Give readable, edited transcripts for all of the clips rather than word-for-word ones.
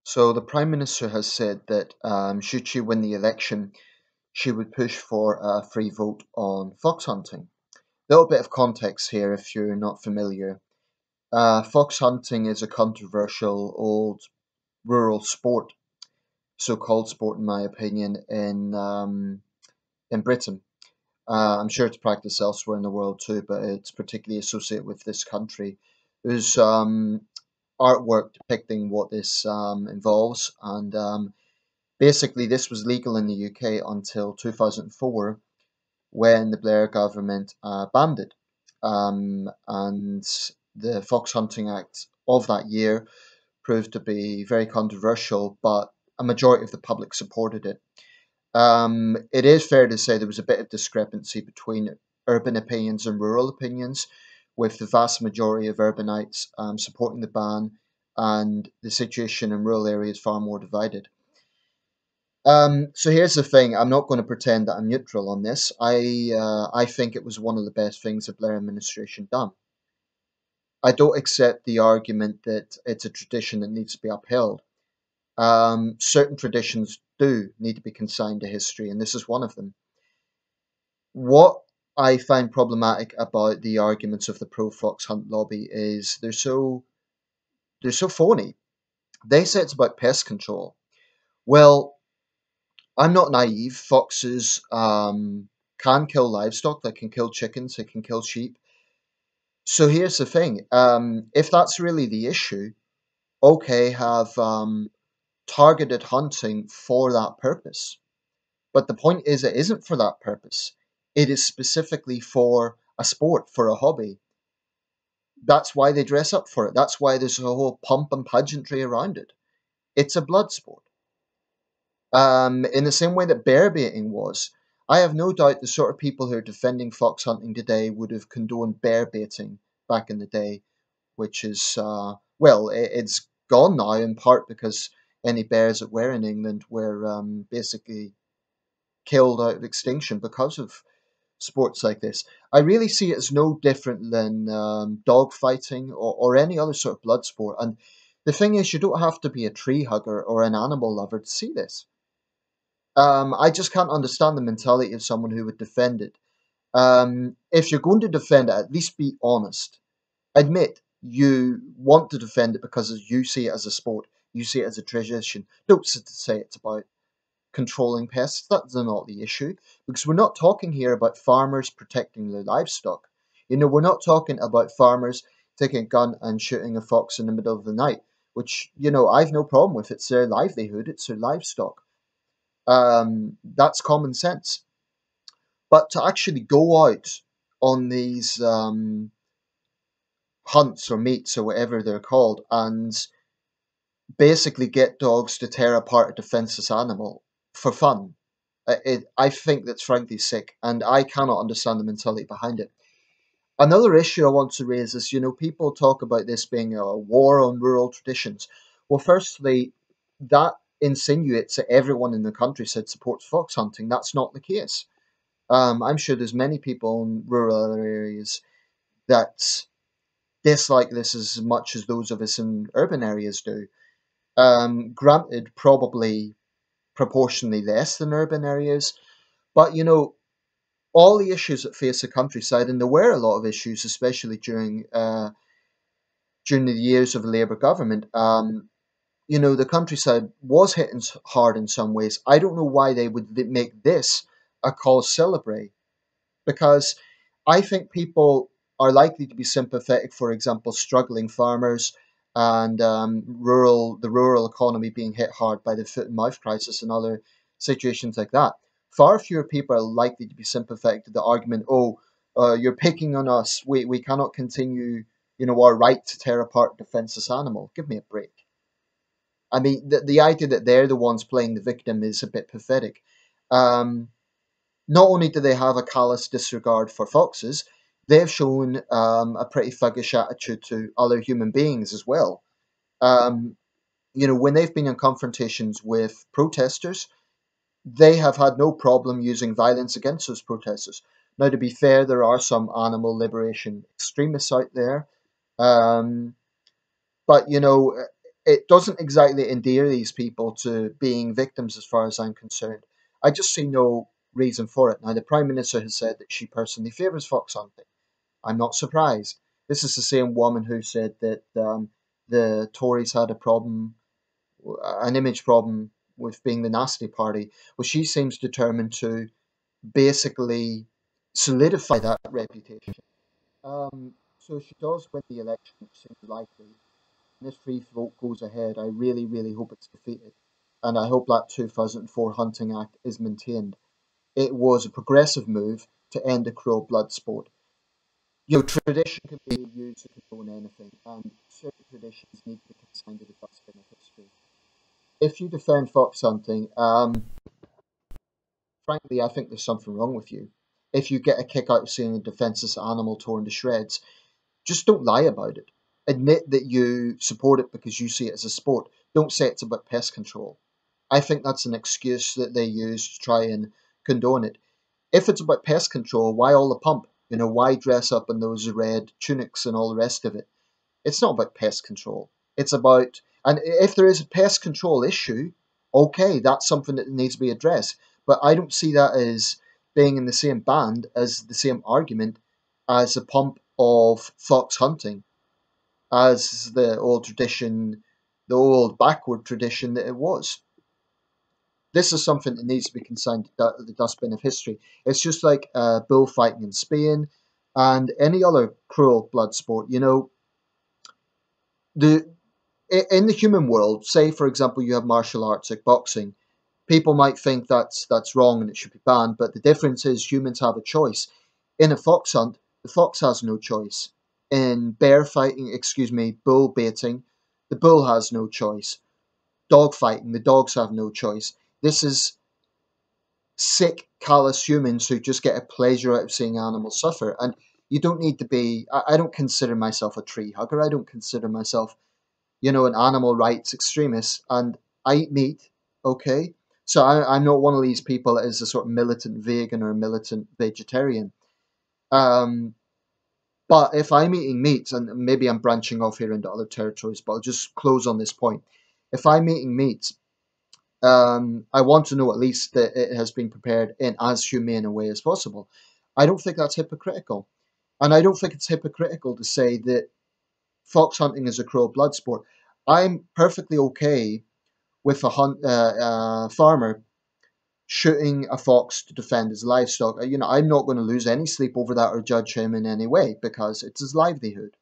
So the Prime Minister has said that should she win the election, she would push for a free vote on fox hunting. A little bit of context here if you're not familiar. Fox hunting is a controversial old rural sport, so-called sport in my opinion, in Britain. I'm sure it's practiced elsewhere in the world too, but it's particularly associated with this country. There's artwork depicting what this involves, and basically, this was legal in the UK until 2004 when the Blair government banned it. And the Fox Hunting Act of that year proved to be very controversial, but a majority of the public supported it. It is fair to say there was a bit of discrepancy between urban opinions and rural opinions, with the vast majority of urbanites supporting the ban and the situation in rural areas far more divided. So here's the thing. I'm not going to pretend that I'm neutral on this. I think it was one of the best things the Blair administration done. I don't accept the argument that it's a tradition that needs to be upheld. Certain traditions do need to be consigned to history, and this is one of them. What I find problematic about the arguments of the pro fox hunt lobby is they're so phony. They say it's about pest control. Well, I'm not naive. Foxes can kill livestock. They can kill chickens. They can kill sheep. So here's the thing. If that's really the issue, okay, have targeted hunting for that purpose. But the point is, it isn't for that purpose. It is specifically for a sport, for a hobby. That's why they dress up for it. That's why there's a whole pomp and pageantry around it. It's a blood sport. In the same way that bear baiting was, I have no doubt the sort of people who are defending fox hunting today would have condoned bear baiting back in the day, which is, well, it's gone now in part because any bears that were in England were basically killed out of extinction because of sports like this. I really see it as no different than dog fighting or any other sort of blood sport. And the thing is, you don't have to be a tree hugger or an animal lover to see this. I just can't understand the mentality of someone who would defend it. If you're going to defend it, at least be honest. Admit you want to defend it because you see it as a sport, you see it as a tradition. Don't say it's about controlling pests. That's not the issue, because we're not talking here about farmers protecting their livestock. We're not talking about farmers taking a gun and shooting a fox in the middle of the night, which, I've no problem with. It's their livelihood, it's their livestock. That's common sense. But to actually go out on these hunts or meets or whatever they're called and basically get dogs to tear apart a defenseless animal for fun, I think that's frankly sick, and I cannot understand the mentality behind it. Another issue I want to raise is, people talk about this being a war on rural traditions. Well, firstly, that insinuates that everyone in the countryside supports fox hunting. That's not the case. I'm sure there's many people in rural areas that dislike this as much as those of us in urban areas do. Granted, probably proportionally less than urban areas, but all the issues that face the countryside, and there were a lot of issues, especially during the years of the Labour government. The countryside was hit hard in some ways. I don't know why they would make this a cause celebrate, because I think people are likely to be sympathetic, for example, struggling farmers and the rural economy being hit hard by the foot and mouth crisis and other situations like that. Far fewer people are likely to be sympathetic to the argument, oh, you're picking on us. We cannot continue, our right to tear apart a defenseless animal. Give me a break. I mean, the idea that they're the ones playing the victim is a bit pathetic. Um, Not only do they have a callous disregard for foxes, they've shown a pretty thuggish attitude to other human beings as well. Um, when they've been in confrontations with protesters, they have had no problem using violence against those protesters. Now, to be fair, there are some animal liberation extremists out there, um, but it doesn't exactly endear these people to being victims as far as I'm concerned. I just see no reason for it. Now, the Prime Minister has said that she personally favours fox hunting. I'm not surprised. This is the same woman who said that the Tories had a problem, an image problem with being the nasty party. Well, she seems determined to basically solidify that reputation. So if she does win the election, which seems likely, and this free vote goes ahead, I really, really hope it's defeated. And I hope that 2004 Hunting Act is maintained. It was a progressive move to end the cruel blood sport. Tradition can be used to condone anything, and certain traditions need to be consigned to the dustbin of history. If you defend fox hunting, frankly, I think there's something wrong with you. If you get a kick out of seeing a defenseless animal torn to shreds, just don't lie about it. Admit that you support it because you see it as a sport. Don't say it's about pest control. I think that's an excuse that they use to try and condone it. If it's about pest control, why all the pump? Why dress up in those red tunics and all the rest of it? It's not about pest control. It's about, and if there is a pest control issue, okay, that's something that needs to be addressed. But I don't see that as being in the same band as the same argument as the pump of fox hunting, as the old tradition, the old backward tradition that it was. This is something that needs to be consigned to the dustbin of history. It's just like bullfighting in Spain and any other cruel blood sport. The in the human world, say for example you have martial arts like boxing, people might think that's wrong and it should be banned, but the difference is humans have a choice. In a fox hunt, the fox has no choice. In bear fighting, excuse me, bull baiting, the bull has no choice. Dog fighting, the dogs have no choice. This is sick, callous humans who just get a pleasure out of seeing animals suffer. And you don't need to be, I don't consider myself a tree hugger. I don't consider myself an animal rights extremist, and I eat meat, okay? So I'm not one of these people that is a sort of militant vegan or a militant vegetarian. Um, but if I'm eating meat, and maybe I'm branching off here into other territories, but I'll just close on this point. If I'm eating meat, I want to know at least that it has been prepared in as humane a way as possible. I don't think that's hypocritical. And I don't think it's hypocritical to say that fox hunting is a cruel blood sport. I'm perfectly okay with a farmer shooting a fox to defend his livestock. I'm not going to lose any sleep over that or judge him in any way because it's his livelihood.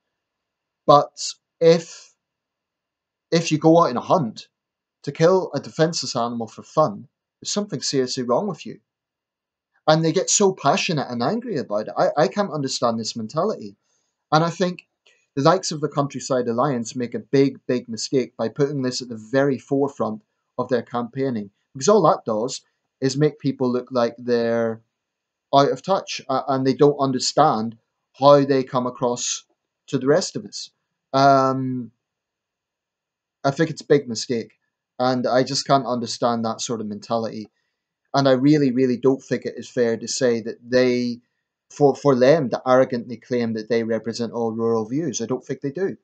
But if you go out on a hunt to kill a defenseless animal for fun, there's something seriously wrong with you. And they get so passionate and angry about it. I can't understand this mentality. And I think the likes of the Countryside Alliance make a big, big mistake by putting this at the very forefront of their campaigning. Because all that does is make people look like they're out of touch and they don't understand how they come across to the rest of us. Um, I think it's a big mistake. And I just can't understand that sort of mentality. And I really, really don't think it is fair to say that for them to arrogantly claim that they represent all rural views. I don't think they do.